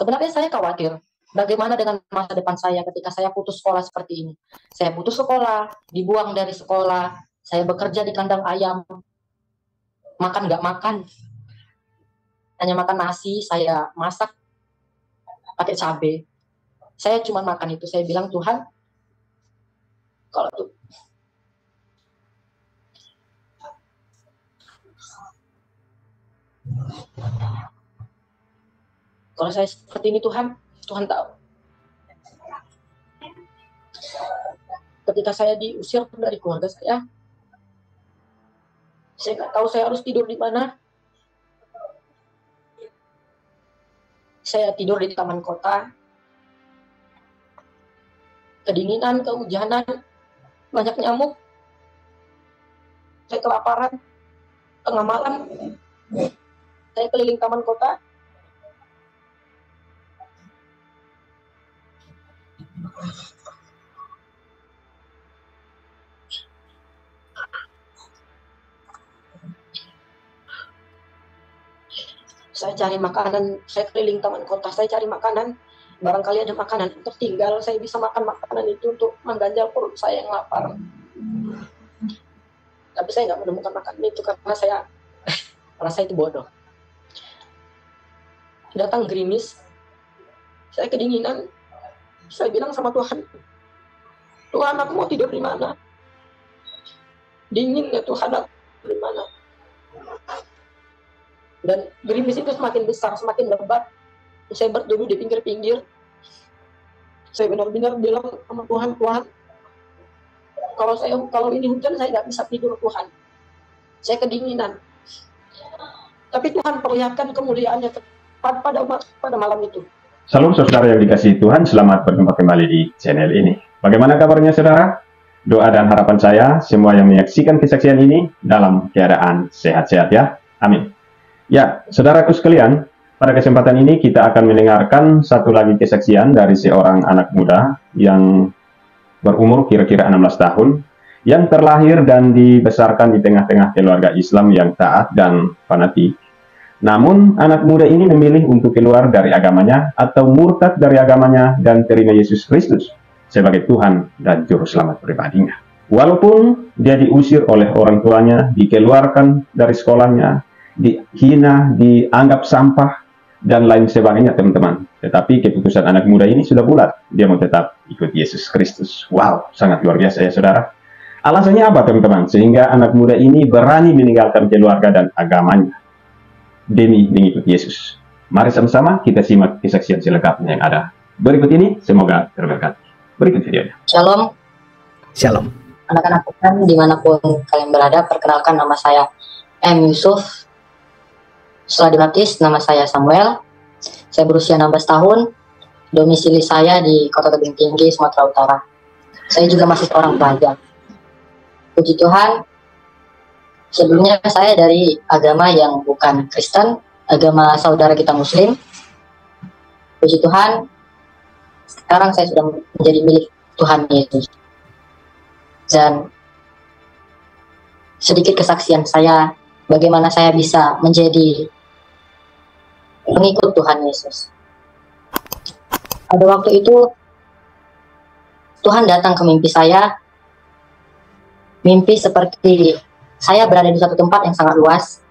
Sebenarnya saya khawatir, bagaimana dengan masa depan saya ketika saya putus sekolah seperti ini. Saya putus sekolah, dibuang dari sekolah, saya bekerja di kandang ayam, makan nggak makan, hanya makan nasi, saya masak pakai cabai. Saya cuma makan itu, saya bilang Tuhan, kalau tuh kalau saya seperti ini Tuhan tahu. Ketika saya diusir dari keluarga saya nggak tahu saya harus tidur di mana. Saya tidur di taman kota, kedinginan, kehujanan, banyak nyamuk. Saya kelaparan, tengah malam, saya keliling taman kota. Saya cari makanan, saya keliling taman kota, saya cari makanan, barangkali ada makanan tertinggal, saya bisa makan makanan itu untuk mengganjal perut saya yang lapar. Tapi saya nggak menemukan makanan itu karena saya merasa itu bodoh. Datang gerimis, saya kedinginan, saya bilang sama Tuhan, Tuhan aku mau tidur di mana? Dingin ya Tuhan, aku di mana? Dan gerimis itu semakin besar, semakin lebat. Saya berduduk di pinggir-pinggir. Saya benar-benar bilang sama Tuhan, Tuhan, kalau ini hujan saya nggak bisa tidur Tuhan. Saya kedinginan. Tapi Tuhan perlihatkan kemuliaannya pada malam itu. Salam saudara yang dikasihi Tuhan, selamat berjumpa kembali di channel ini. Bagaimana kabarnya saudara? Doa dan harapan saya, semua yang menyaksikan kesaksian ini dalam keadaan sehat-sehat ya. Amin. Ya, saudaraku sekalian, pada kesempatan ini kita akan mendengarkan satu lagi kesaksian dari seorang anak muda yang berumur kira-kira 16 tahun, yang terlahir dan dibesarkan di tengah-tengah keluarga Islam yang taat dan fanatik. Namun, anak muda ini memilih untuk keluar dari agamanya atau murtad dari agamanya dan terima Yesus Kristus sebagai Tuhan dan Juru Selamat pribadinya. Walaupun dia diusir oleh orang tuanya, dikeluarkan dari sekolahnya, dihina, dianggap sampah, dan lain sebagainya teman-teman. Tetapi keputusan anak muda ini sudah bulat. Dia mau tetap ikut Yesus Kristus. Wow, sangat luar biasa ya saudara. Alasannya apa teman-teman? Sehingga anak muda ini berani meninggalkan keluarga dan agamanya demi mengikuti Yesus. Mari sama-sama kita simak kesaksian selengkapnya yang ada berikut ini. Semoga terberkati. Berikut videonya. Shalom. Shalom. Anak-anak Tuhan dimanapun kalian berada, perkenalkan nama saya M. Yusuf. Setelah dibaptis, nama saya Samuel. Saya berusia 16 tahun. Domisili saya di Kota Tebing Tinggi, Sumatera Utara. Saya juga masih seorang pelajar. Puji Tuhan, sebelumnya saya dari agama yang bukan Kristen, agama saudara kita Muslim. Puji Tuhan, sekarang saya sudah menjadi milik Tuhan Yesus. Dan sedikit kesaksian saya, bagaimana saya bisa menjadi pengikut Tuhan Yesus. Pada waktu itu, Tuhan datang ke mimpi saya. Mimpi seperti saya berada di suatu tempat yang sangat luas.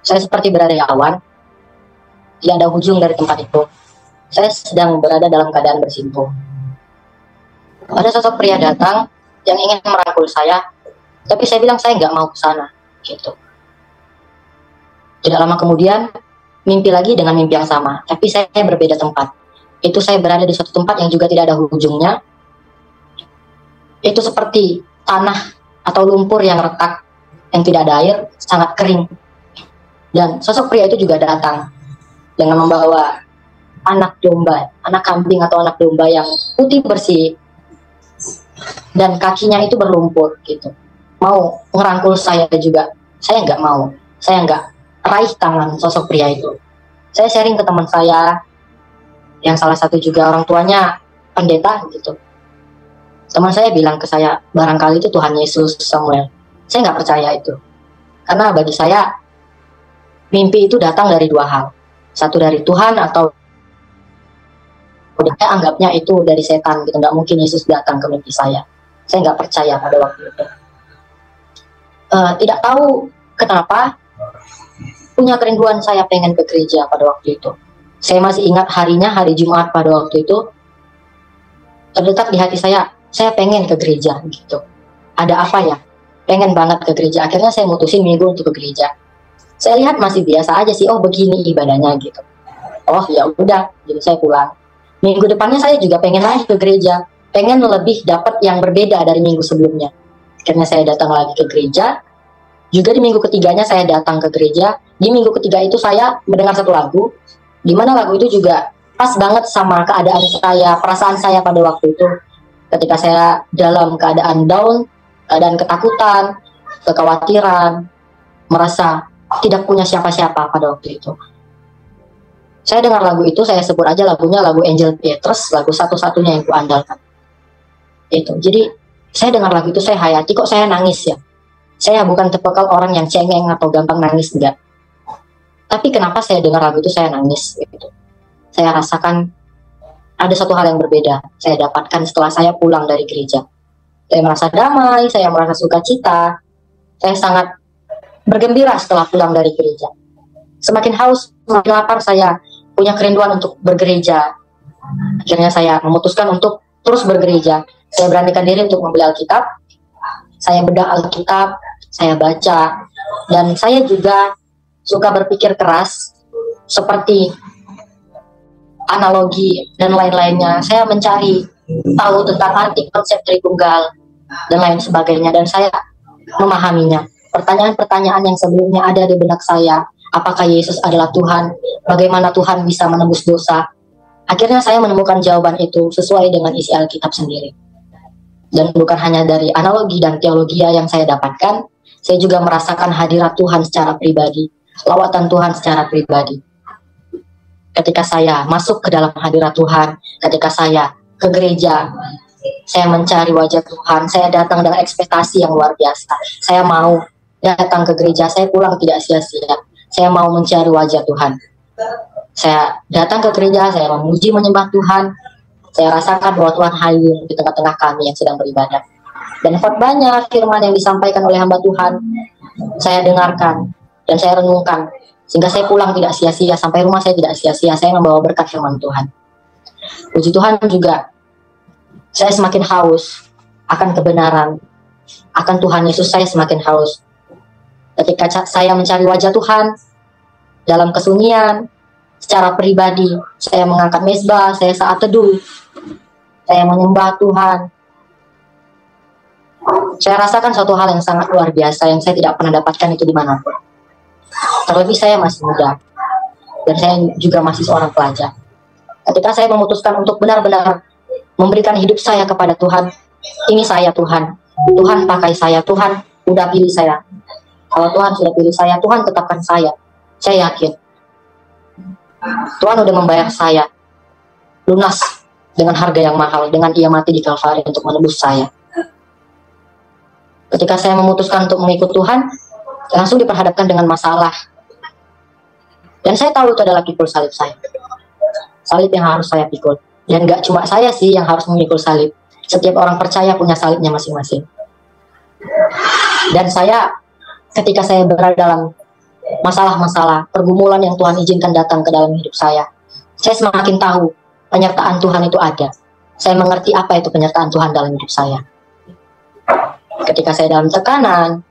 Saya seperti berada di awan. Tidak ada ujung dari tempat itu. Saya sedang berada dalam keadaan bersimpuh. Ada sosok pria datang yang ingin merangkul saya, tapi saya bilang saya nggak mau ke sana. Gitu. Tidak lama kemudian, mimpi lagi dengan mimpi yang sama, tapi saya berbeda tempat. Itu saya berada di suatu tempat yang juga tidak ada ujungnya. Itu seperti tanah atau lumpur yang retak, yang tidak ada air, sangat kering. Dan sosok pria itu juga datang dengan membawa anak domba, anak kambing atau anak domba yang putih bersih, dan kakinya itu berlumpur gitu. Mau ngerangkul saya juga, saya nggak mau, saya nggak raih tangan sosok pria itu. Saya sharing ke teman saya, yang salah satu juga orang tuanya pendeta gitu. Teman saya bilang ke saya, barangkali itu Tuhan Yesus Samuel. Saya nggak percaya itu. Karena bagi saya, mimpi itu datang dari dua hal. satu dari Tuhan atau saya anggapnya itu dari setan gitu. Nggak mungkin Yesus datang ke mimpi saya nggak percaya pada waktu itu. Tidak tahu kenapa punya kerinduan saya pengen ke gereja pada waktu itu. Saya masih ingat harinya, hari Jumat pada waktu itu, terdetak di hati saya pengen ke gereja gitu. Ada apa ya? Pengen banget ke gereja. Akhirnya saya mutusin minggu untuk ke gereja. Saya lihat masih biasa aja sih, oh begini ibadahnya gitu. Oh ya udah, jadi saya pulang. Minggu depannya saya juga pengen lagi ke gereja, pengen lebih dapat yang berbeda dari minggu sebelumnya. Akhirnya saya datang lagi ke gereja. Juga di minggu ketiganya saya datang ke gereja. Di minggu ketiga itu saya mendengar satu lagu, di mana lagu itu juga pas banget sama keadaan saya, perasaan saya pada waktu itu. Ketika saya dalam keadaan down, keadaan ketakutan, kekhawatiran, merasa tidak punya siapa-siapa pada waktu itu. Saya dengar lagu itu, saya sebut aja lagunya lagu Angel Petrus, lagu satu-satunya yang kuandalkan. Itu. Jadi saya dengar lagu itu, saya hayati, kok saya nangis ya. Saya bukan tipikal orang yang cengeng atau gampang nangis, enggak. Tapi kenapa saya dengar lagu itu saya nangis gitu. Saya rasakan ada satu hal yang berbeda saya dapatkan setelah saya pulang dari gereja. Saya merasa damai, saya merasa sukacita, saya sangat bergembira setelah pulang dari gereja. Semakin haus, semakin lapar, saya punya kerinduan untuk bergereja. Akhirnya saya memutuskan untuk terus bergereja. Saya beranikan diri untuk membeli Alkitab, saya bedah Alkitab, saya baca, dan saya juga suka berpikir keras seperti analogi dan lain-lainnya. Saya mencari tahu tentang arti konsep Tritunggal dan lain sebagainya, dan saya memahaminya. Pertanyaan-pertanyaan yang sebelumnya ada di benak saya, apakah Yesus adalah Tuhan? Bagaimana Tuhan bisa menembus dosa? Akhirnya saya menemukan jawaban itu sesuai dengan isi Alkitab sendiri. Dan bukan hanya dari analogi dan teologi yang saya dapatkan, saya juga merasakan hadirat Tuhan secara pribadi, lawatan Tuhan secara pribadi. Ketika saya masuk ke dalam hadirat Tuhan, ketika saya ke gereja, saya mencari wajah Tuhan, saya datang dengan ekspektasi yang luar biasa. Saya mau datang ke gereja, saya pulang tidak sia-sia. Saya mau mencari wajah Tuhan. Saya datang ke gereja, saya memuji menyembah Tuhan. Saya rasakan bahwa Tuhan hadir di tengah-tengah kami yang sedang beribadah. Dan khotbahnya, firman yang disampaikan oleh hamba Tuhan, saya dengarkan dan saya renungkan. Sehingga saya pulang tidak sia-sia, sampai rumah saya tidak sia-sia, saya membawa berkat firman Tuhan. Puji Tuhan juga, saya semakin haus akan kebenaran, akan Tuhan Yesus saya semakin haus. Ketika saya mencari wajah Tuhan, dalam kesunyian, secara pribadi, saya mengangkat mezbah, saya saat teduh, saya menyembah Tuhan. Saya rasakan suatu hal yang sangat luar biasa, yang saya tidak pernah dapatkan itu dimanapun. Terlebih saya masih muda, dan saya juga masih seorang pelajar. Ketika saya memutuskan untuk benar-benar memberikan hidup saya kepada Tuhan, ini saya Tuhan, Tuhan pakai saya, Tuhan udah pilih saya. Kalau Tuhan sudah pilih saya, Tuhan tetapkan saya yakin. Tuhan udah membayar saya lunas dengan harga yang mahal, dengan Ia mati di Kalvari untuk menebus saya. Ketika saya memutuskan untuk mengikut Tuhan, langsung diperhadapkan dengan masalah. Dan saya tahu itu adalah pikul salib saya. Salib yang harus saya pikul. Dan gak cuma saya sih yang harus memikul salib. Setiap orang percaya punya salibnya masing-masing. Dan saya, ketika saya berada dalam masalah-masalah, pergumulan yang Tuhan izinkan datang ke dalam hidup saya semakin tahu penyertaan Tuhan itu ada. Saya mengerti apa itu penyertaan Tuhan dalam hidup saya. Ketika saya dalam tekanan,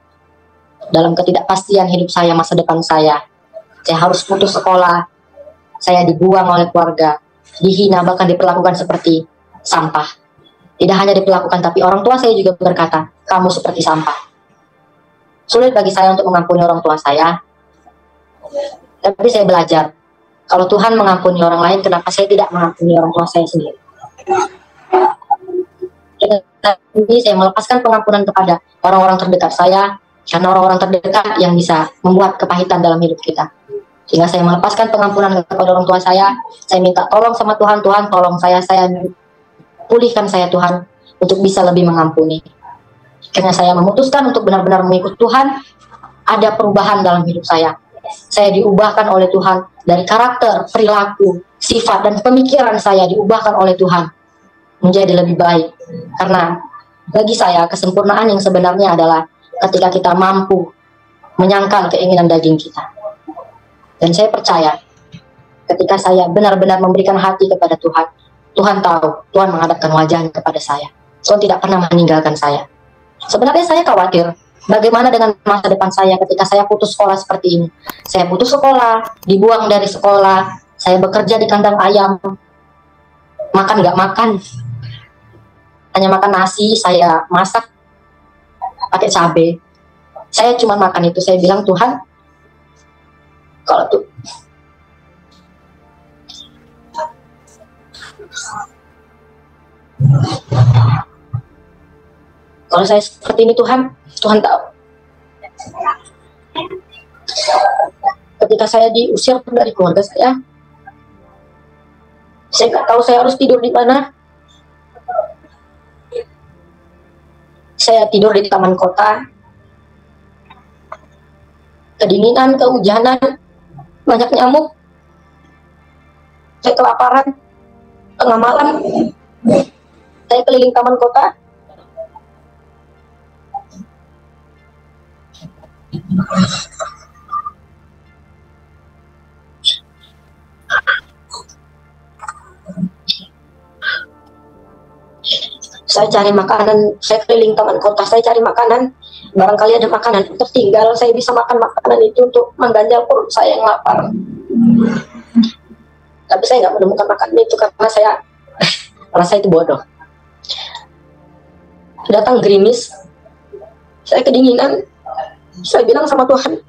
dalam ketidakpastian hidup saya, masa depan saya harus putus sekolah, saya dibuang oleh keluarga, dihina, bahkan diperlakukan seperti sampah. Tidak hanya diperlakukan, tapi orang tua saya juga berkata, kamu seperti sampah. Sulit bagi saya untuk mengampuni orang tua saya, tapi saya belajar, kalau Tuhan mengampuni orang lain, kenapa saya tidak mengampuni orang tua saya sendiri? Jadi saya melepaskan pengampunan kepada orang-orang terdekat saya, karena orang-orang terdekat yang bisa membuat kepahitan dalam hidup kita. Sehingga saya melepaskan pengampunan kepada orang tua saya minta tolong sama Tuhan, Tuhan tolong saya pulihkan saya Tuhan, untuk bisa lebih mengampuni. Karena saya memutuskan untuk benar-benar mengikut Tuhan, ada perubahan dalam hidup saya. Saya diubahkan oleh Tuhan dari karakter, perilaku, sifat, dan pemikiran saya diubahkan oleh Tuhan menjadi lebih baik. Karena bagi saya kesempurnaan yang sebenarnya adalah ketika kita mampu menyangkal keinginan daging kita. Dan saya percaya ketika saya benar-benar memberikan hati kepada Tuhan, Tuhan tahu, Tuhan menghadapkan wajahnya kepada saya. Tuhan tidak pernah meninggalkan saya. Sebenarnya saya khawatir bagaimana dengan masa depan saya ketika saya putus sekolah seperti ini. Saya putus sekolah, dibuang dari sekolah, saya bekerja di kandang ayam, makan nggak makan, hanya makan nasi, saya masak pakai cabai. Saya cuma makan itu. Saya bilang, Tuhan, kalau tuh kalau saya seperti ini, Tuhan tahu. Ketika saya diusir dari keluarga saya nggak tahu saya harus tidur di mana. Saya tidur di taman kota, kedinginan, kehujanan, banyak nyamuk. Saya kelaparan, tengah malam, saya keliling taman kota. Saya cari makanan, saya keliling taman kota, saya cari makanan. Barangkali ada makanan yang tertinggal, saya bisa makan makanan itu untuk mengganjal perut saya yang lapar. Tapi saya nggak menemukan makanan itu karena saya merasa itu bodoh. Datang gerimis, saya kedinginan. Saya bilang sama Tuhan,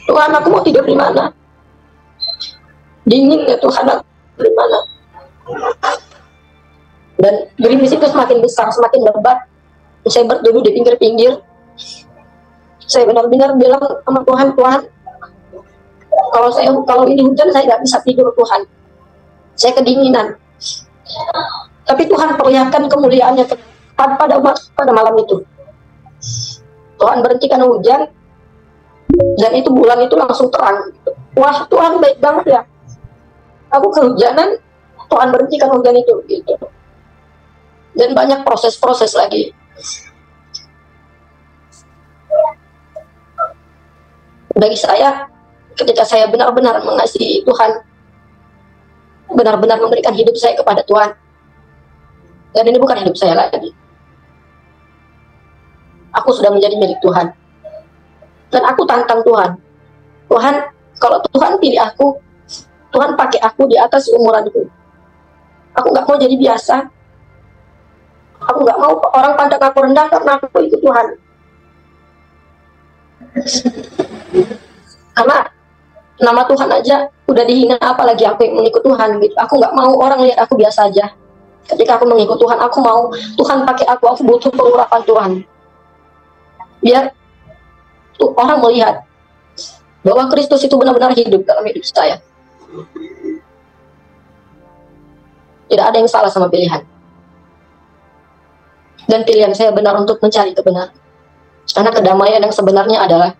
Tuhan, aku mau tidur di mana? Dingin ya Tuhan, aku di mana? Dan gerimis itu semakin besar, semakin lebat. Saya berduduk di pinggir-pinggir. Saya benar-benar bilang sama Tuhan, Tuhan, kalau ini hujan saya nggak bisa tidur Tuhan. Saya kedinginan. Tapi Tuhan perlihatkan kemuliaannya pada malam itu. Tuhan berhentikan hujan, dan itu bulan itu langsung terang. Wah, Tuhan baik banget ya. Aku kehujanan, Tuhan berhentikan hujan itu. Gitu. Dan banyak proses-proses lagi. Bagi saya, ketika saya benar-benar mengasihi Tuhan, benar-benar memberikan hidup saya kepada Tuhan, dan ini bukan hidup saya lagi. Aku sudah menjadi milik Tuhan. Dan aku tantang Tuhan. Tuhan, kalau Tuhan pilih aku, Tuhan pakai aku di atas umuranku. Aku nggak mau jadi biasa. Aku nggak mau orang pandang aku rendah karena aku ikut Tuhan. Karena nama Tuhan aja udah dihina, apalagi aku yang mengikut Tuhan gitu. Aku nggak mau orang lihat aku biasa aja. Ketika aku mengikut Tuhan, aku mau Tuhan pakai aku butuh pengurapan Tuhan. Biar tuh orang melihat bahwa Kristus itu benar-benar hidup dalam hidup saya. Tidak ada yang salah sama pilihan. Dan pilihan saya benar untuk mencari kebenaran. Karena kedamaian yang sebenarnya adalah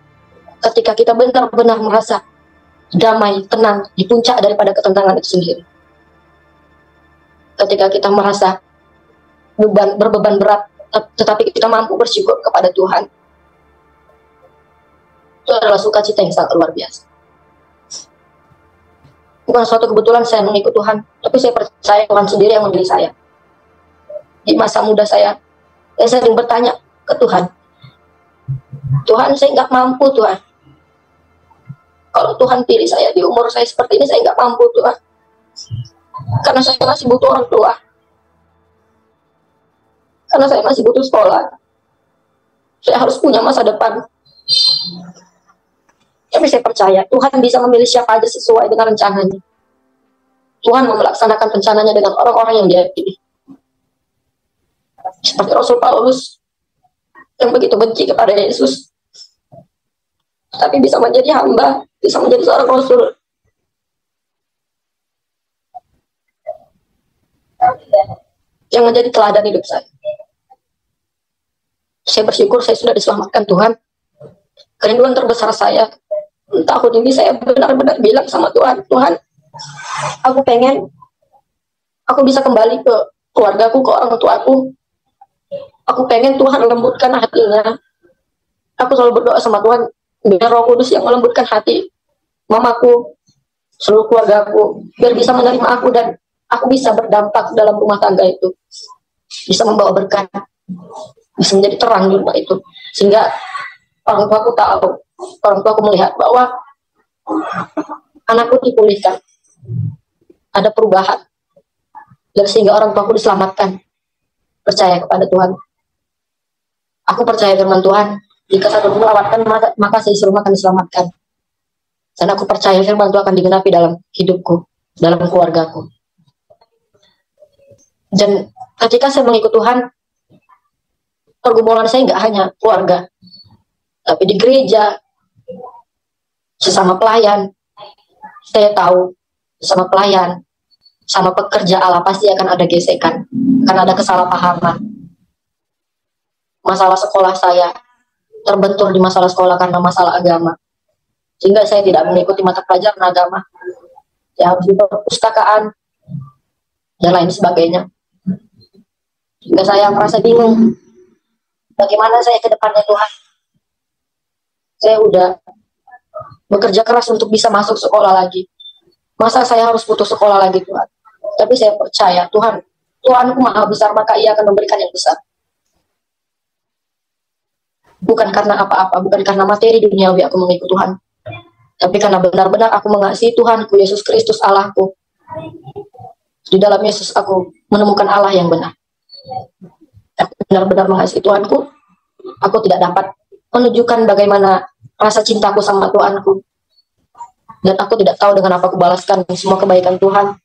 ketika kita benar-benar merasa damai, tenang, di puncak daripada ketenangan itu sendiri. Ketika kita merasa berbeban berat, tetapi kita mampu bersyukur kepada Tuhan, itu adalah sukacita yang sangat luar biasa. Bukan suatu kebetulan saya mengikut Tuhan, tapi saya percaya Tuhan sendiri yang memilih saya. Di masa muda saya sering bertanya ke Tuhan, Tuhan, saya nggak mampu Tuhan. Kalau Tuhan pilih saya di umur saya seperti ini, saya nggak mampu Tuhan. Karena saya masih butuh orang tua. Karena saya masih butuh sekolah. Saya harus punya masa depan. Tapi saya percaya Tuhan bisa memilih siapa aja sesuai dengan rencananya. Tuhan mau melaksanakan rencananya dengan orang-orang yang Dia pilih. Seperti Rasul Paulus yang begitu benci kepada Yesus, tapi bisa menjadi hamba, bisa menjadi seorang Rasul. Yang menjadi teladan hidup saya. Saya bersyukur saya sudah diselamatkan Tuhan. Kerinduan terbesar saya tahun ini saya benar-benar bilang sama Tuhan, Tuhan, aku pengen aku bisa kembali ke keluargaku, ke orang tuaku. Aku pengen Tuhan lembutkan hatinya. Aku selalu berdoa sama Tuhan, biar Roh Kudus yang melembutkan hati mamaku, seluruh keluargaku, biar bisa menerima aku dan aku bisa berdampak dalam rumah tangga itu, bisa membawa berkat, bisa menjadi terang di rumah itu, sehingga orang tuaku tahu, orang tuaku melihat bahwa anakku dipulihkan, ada perubahan, dan sehingga orang tuaku diselamatkan. Percaya kepada Tuhan. Aku percaya firman Tuhan, jika satu melawatkan maka seluruh akan diselamatkan. Dan aku percaya firman Tuhan akan digenapi dalam hidupku, dalam keluargaku. Dan ketika saya mengikut Tuhan, pergumulan saya nggak hanya keluarga, tapi di gereja, sesama pelayan, saya tahu sesama pelayan, sama pekerja Allah pasti akan ada gesekan, akan ada kesalahpahaman. Masalah sekolah saya terbentur di masalah sekolah karena masalah agama, sehingga saya tidak mengikuti mata pelajaran agama, ya harus di perpustakaan dan lain sebagainya. Sehingga saya merasa bingung, bagaimana saya ke depannya Tuhan. Saya udah bekerja keras untuk bisa masuk sekolah lagi. Masa saya harus putus sekolah lagi Tuhan? Tapi saya percaya Tuhan, Tuhanku maha besar, maka Ia akan memberikan yang besar. Bukan karena apa-apa, bukan karena materi duniawi aku mengikut Tuhan, tapi karena benar-benar aku mengasihi Tuhanku, Yesus Kristus Allahku. Di dalam Yesus aku menemukan Allah yang benar. Aku benar-benar mengasihi Tuhanku. Aku tidak dapat menunjukkan bagaimana rasa cintaku sama Tuhanku. Dan aku tidak tahu dengan apa aku balaskan semua kebaikan Tuhan.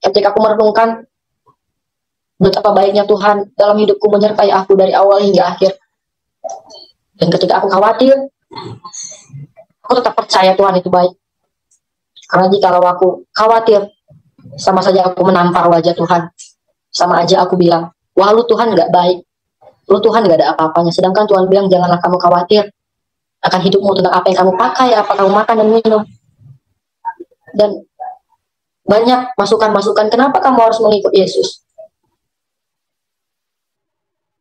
Ketika aku merenungkan betapa baiknya Tuhan dalam hidupku menyertai aku dari awal hingga akhir. Dan ketika aku khawatir, aku tetap percaya Tuhan itu baik. Karena jika aku khawatir, sama saja aku menampar wajah Tuhan. Sama aja aku bilang, wah lu Tuhan nggak baik, lu Tuhan nggak ada apa-apanya. Sedangkan Tuhan bilang, janganlah kamu khawatir akan hidupmu, tentang apa yang kamu pakai, apa kamu makan dan minum. Dan banyak masukan-masukan, kenapa kamu harus mengikut Yesus?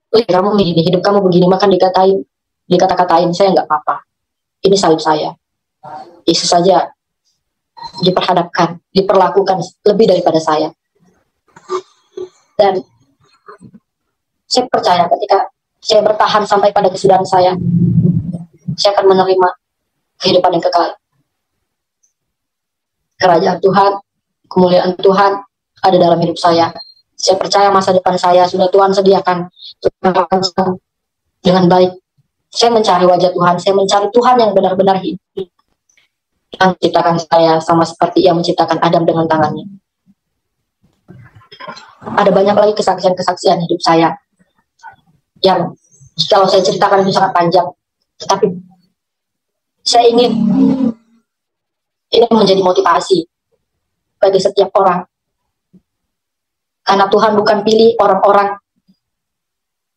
Kamu begini, hidup kamu begini, makan dikata-katain, saya nggak apa-apa. Ini salib saya. Yesus saja diperhadapkan, diperlakukan lebih daripada saya. Dan saya percaya ketika saya bertahan sampai pada kesudahan saya akan menerima kehidupan yang kekal. Kerajaan Tuhan, kemuliaan Tuhan ada dalam hidup saya. Saya percaya masa depan saya sudah Tuhan sediakan dengan baik. Saya mencari wajah Tuhan, saya mencari Tuhan yang benar-benar hidup, yang menciptakan saya sama seperti Ia menciptakan Adam dengan tangannya. Ada banyak lagi kesaksian-kesaksian hidup saya yang kalau saya ceritakan itu sangat panjang, tetapi saya ingin ini menjadi motivasi bagi setiap orang. Karena Tuhan bukan pilih orang-orang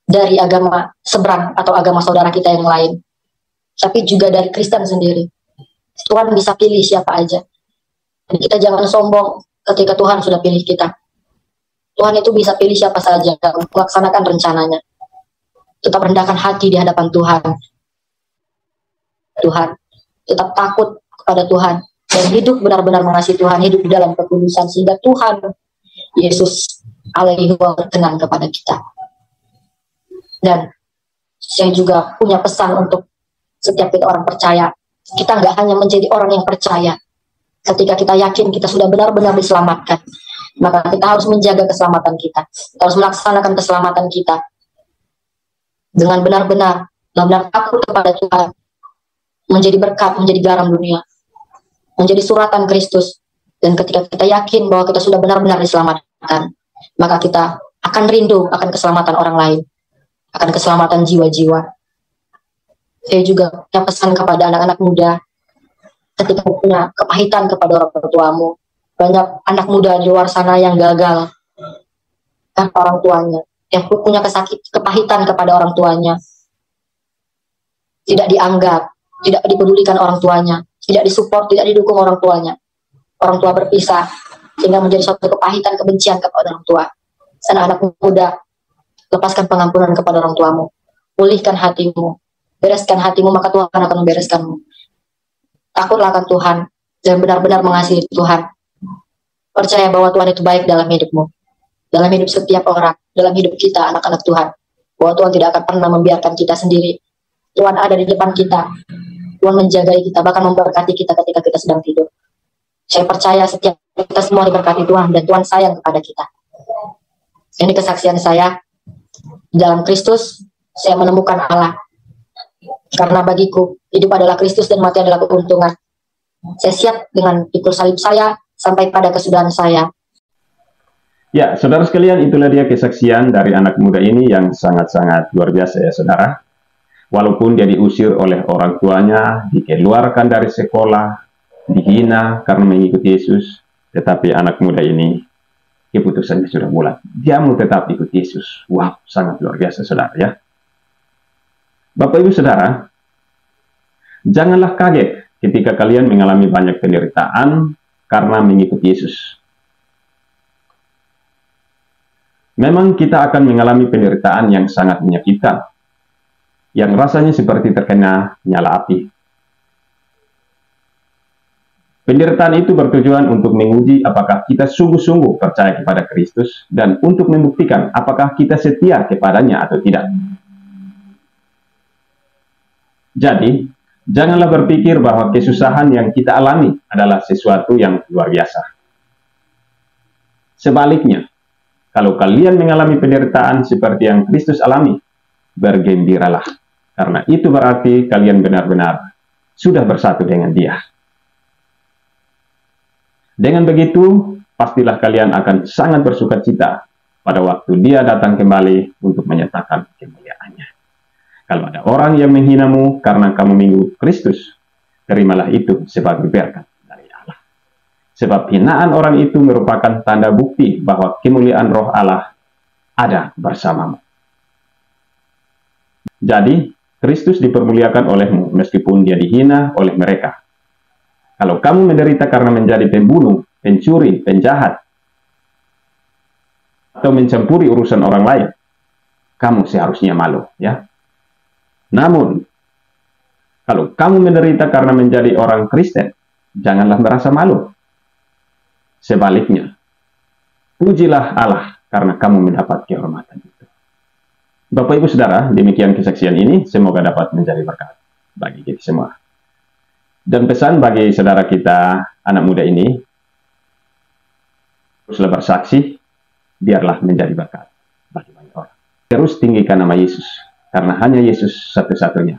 dari agama seberang atau agama saudara kita yang lain, tapi juga dari Kristen sendiri. Tuhan bisa pilih siapa aja. Dan kita jangan sombong ketika Tuhan sudah pilih kita. Tuhan itu bisa pilih siapa saja untuk melaksanakan rencananya. Tetap rendahkan hati di hadapan Tuhan. Tetap takut kepada Tuhan. Dan hidup benar-benar mengasihi Tuhan, hidup di dalam kekudusan, sehingga Tuhan Yesus alaihi berkenan kepada kita. Dan saya juga punya pesan untuk setiap kita orang percaya. Kita nggak hanya menjadi orang yang percaya. Ketika kita yakin kita sudah benar-benar diselamatkan, maka kita harus menjaga keselamatan kita. Kita harus melaksanakan keselamatan kita dengan benar-benar takut kepada Tuhan, menjadi berkat, menjadi garam dunia, menjadi suratan Kristus. Dan ketika kita yakin bahwa kita sudah benar-benar diselamatkan, maka kita akan rindu akan keselamatan orang lain, akan keselamatan jiwa-jiwa. Saya juga punya pesan kepada anak-anak muda, ketika punya kepahitan kepada orang tuamu. Banyak anak muda di luar sana yang gagal karena orang tuanya, yang punya kepahitan kepada orang tuanya, tidak dianggap, tidak dipedulikan orang tuanya, tidak disupport, tidak didukung orang tuanya. Orang tua berpisah, sehingga menjadi suatu kepahitan, kebencian kepada orang tua. Anak-anak muda, lepaskan pengampunan kepada orang tuamu. Pulihkan hatimu, bereskan hatimu, maka Tuhan akan membereskanmu. Takutlah akan Tuhan, dan benar-benar mengasihi Tuhan. Percaya bahwa Tuhan itu baik dalam hidupmu, dalam hidup setiap orang, dalam hidup kita, anak-anak Tuhan. Bahwa Tuhan tidak akan pernah membiarkan kita sendiri. Tuhan ada di depan kita. Tuhan menjaga kita, bahkan memberkati kita ketika kita sedang tidur. Saya percaya setiap kita semua diberkati Tuhan, dan Tuhan sayang kepada kita. Ini kesaksian saya. Dalam Kristus, saya menemukan Allah. Karena bagiku, hidup adalah Kristus dan mati adalah keuntungan. Saya siap dengan pikul salib saya, sampai pada kesudahan saya. Ya, saudara sekalian, itulah dia kesaksian dari anak muda ini yang sangat-sangat luar biasa ya, saudara. Walaupun dia diusir oleh orang tuanya, dikeluarkan dari sekolah, dihina karena mengikuti Yesus, tetapi anak muda ini keputusannya sudah bulat. Dia mau tetap ikut Yesus. Wow, sangat luar biasa, saudara ya. Bapak Ibu Saudara, janganlah kaget ketika kalian mengalami banyak penderitaan karena mengikuti Yesus. Memang kita akan mengalami penderitaan yang sangat menyakitkan, yang rasanya seperti terkena nyala api. Penderitaan itu bertujuan untuk menguji apakah kita sungguh-sungguh percaya kepada Kristus dan untuk membuktikan apakah kita setia kepadanya atau tidak. Jadi, janganlah berpikir bahwa kesusahan yang kita alami adalah sesuatu yang luar biasa. Sebaliknya, kalau kalian mengalami penderitaan seperti yang Kristus alami, bergembiralah, karena itu berarti kalian benar-benar sudah bersatu dengan Dia. Dengan begitu, pastilah kalian akan sangat bersukacita pada waktu Dia datang kembali untuk menyatakan kemuliaannya. Kalau ada orang yang menghinamu karena kamu mengikut Kristus, terimalah itu sebagai berkat dari Allah. Sebab hinaan orang itu merupakan tanda bukti bahwa kemuliaan Roh Allah ada bersamamu. Jadi, Kristus dipermuliakan olehmu meskipun Dia dihina oleh mereka. Kalau kamu menderita karena menjadi pembunuh, pencuri, penjahat, atau mencampuri urusan orang lain, kamu seharusnya malu, ya. Namun, kalau kamu menderita karena menjadi orang Kristen, janganlah merasa malu. Sebaliknya, pujilah Allah karena kamu mendapat kehormatan itu. Bapak Ibu Saudara, demikian kesaksian ini, semoga dapat menjadi berkat bagi kita semua. Dan pesan bagi saudara kita, anak muda ini, teruslah bersaksi, biarlah menjadi berkat bagi banyak orang. Terus tinggikan nama Yesus, karena hanya Yesus satu-satunya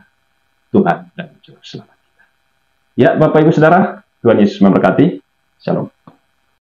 Tuhan dan Juru Selamat kita. Ya, Bapak Ibu Saudara, Tuhan Yesus memberkati. Shalom.